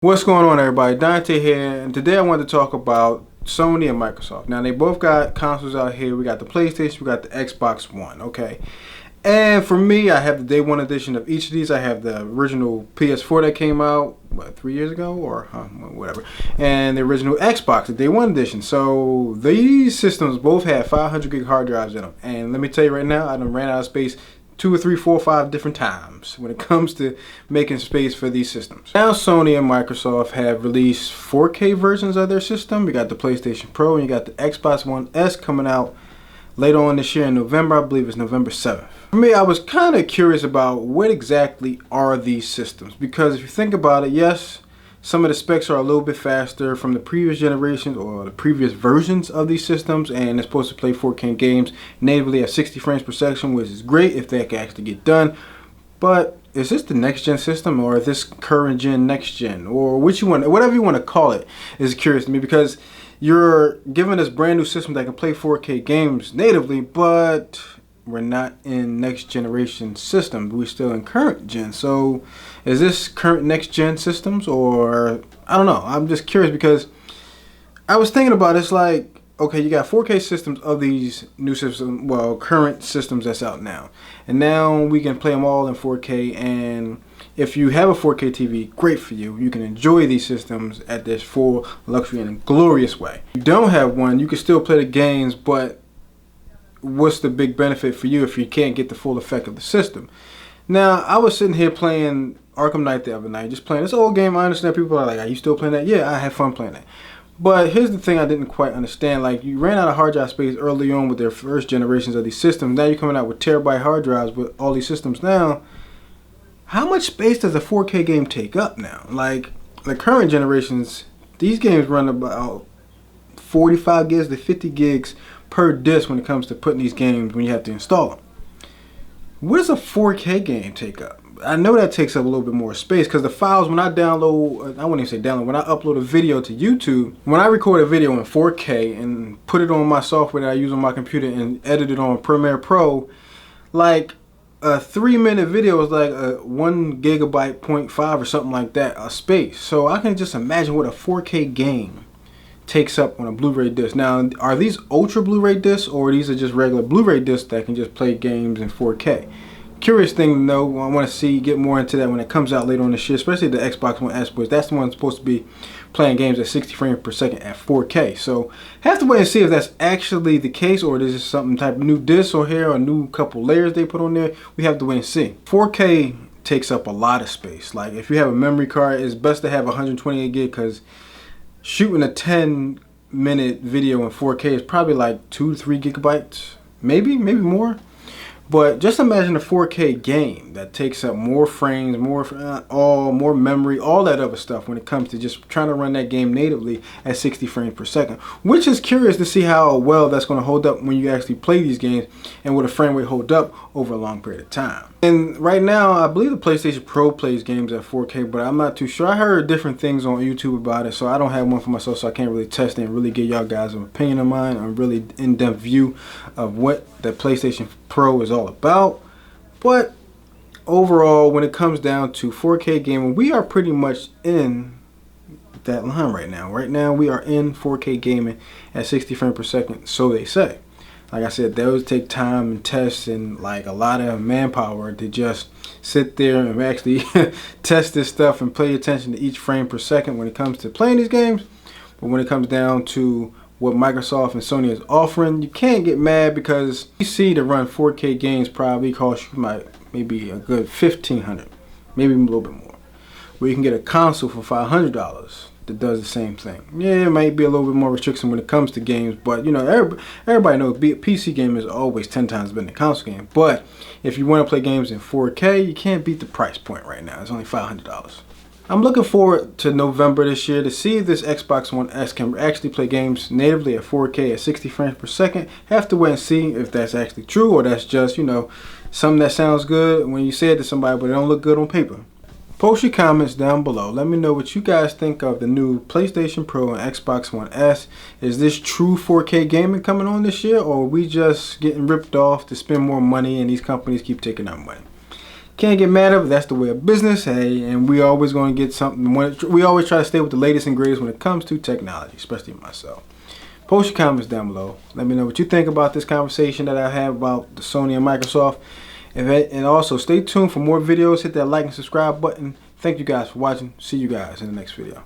What's going on, everybody? Dante here, and today I want to talk about Sony and Microsoft. Now, they both got consoles out here. We got the PlayStation, we got the Xbox One, okay? And for me, I have the day one edition of each of these. I have the original PS4 that came out, what, 3 years ago? Or whatever. And the original Xbox, the day one edition. So, these systems both have 500 gig hard drives in them. And let me tell you right now, I done ran out of space 2 or 3, 4, 5 different times when it comes to making space for these systems. Now Sony and Microsoft have released 4K versions of their system. We got the PlayStation Pro and you got the Xbox One S coming out later on this year in November. I believe it's November 7th. For me, I was kind of curious about what exactly are these systems, because if you think about it, yes, some of the specs are a little bit faster from the previous generations or the previous versions of these systems, and it's supposed to play 4K games natively at 60 frames per second, which is great if that can actually get done. But is this the next gen system, or is this current gen, next gen, or which you want, whatever you want to call it, is curious to me, because you're giving us brand new system that can play 4K games natively, but we're not in next generation systems. We're still in current gen. So is this current next gen systems, or I don't know. I'm just curious because I was thinking about it. It's like, okay, you got 4K systems of these new systems, well, current systems that's out now. And now we can play them all in 4K, and if you have a 4K TV, great for you. You can enjoy these systems at this full luxury and glorious way. If you don't have one, you can still play the games, but what's the big benefit for you if you can't get the full effect of the system? Now, I was sitting here playing Arkham Knight the other night, just playing this old game. I understand people are like, are you still playing that? Yeah, I had fun playing that. But here's the thing I didn't quite understand. Like, you ran out of hard drive space early on with their first generations of these systems. Now you're coming out with terabyte hard drives with all these systems now. How much space does a 4K game take up now? Like, the current generations, these games run about 45 gigs to 50 gigs per disc when it comes to putting these games when you have to install them. What does a 4K game take up? I know that takes up a little bit more space, because the files, when I download, I wouldn't even say download, when I upload a video to YouTube, when I record a video in 4K and put it on my software that I use on my computer and edit it on Premiere Pro, like a 3-minute video is like a 1 gigabyte 0.5 or something like that of space. So I can just imagine what a 4K game takes up on a Blu-ray disc. Now, are these ultra Blu-ray discs, or these are just regular Blu-ray discs that can just play games in 4K? Curious thing to know. I want to get more into that when it comes out later on this year, especially the Xbox One S, because that's the one that's supposed to be playing games at 60 frames per second at 4K. So have to wait and see if that's actually the case, or this is something type of new disc or here, or a new couple layers they put on there. We have to wait and see. 4K takes up a lot of space. Like, if you have a memory card, it's best to have 128 gig, because shooting a 10-minute video in 4K is probably like 2 to 3 gigabytes, maybe more. But just imagine a 4K game that takes up more frames, more memory, all that other stuff when it comes to just trying to run that game natively at 60 frames per second. Which is curious to see how well that's going to hold up when you actually play these games, and will the frame rate hold up over a long period of time. And right now, I believe the PlayStation Pro plays games at 4K, but I'm not too sure. I heard different things on YouTube about it, so I don't have one for myself, so I can't really test it and really give y'all guys an opinion of mine, a really in-depth view of what the PlayStation Pro is all about. But overall, when it comes down to 4K gaming, we are pretty much in that line right now. Right now, we are in 4K gaming at 60 frames per second, so they say. Like I said, those take time and tests and like a lot of manpower to just sit there and actually test this stuff and pay attention to each frame per second when it comes to playing these games. But when it comes down to what Microsoft and Sony is offering, you can't get mad, because PC to run 4K games probably cost you maybe a good $1,500, maybe a little bit more. Where you can get a console for $500 that does the same thing. Yeah, it might be a little bit more restriction when it comes to games, but you know, everybody knows PC game is always 10 times better than console game. But if you want to play games in 4K, you can't beat the price point right now. It's only $500. I'm looking forward to November this year to see if this Xbox One S can actually play games natively at 4K at 60 frames per second. Have to wait and see if that's actually true, or that's just, you know, something that sounds good when you say it to somebody, but it don't look good on paper. Post your comments down below. Let me know what you guys think of the new PlayStation Pro and Xbox One S. Is this true 4K gaming coming on this year, or are we just getting ripped off to spend more money and these companies keep taking our money? Can't get mad at it. That's the way of business. Hey, and we always going to get something. We always try to stay with the latest and greatest when it comes to technology, especially myself. Post your comments down below. Let me know what you think about this conversation that I have about the Sony and Microsoft. And also stay tuned for more videos. Hit that like and subscribe button. Thank you guys for watching. See you guys in the next video.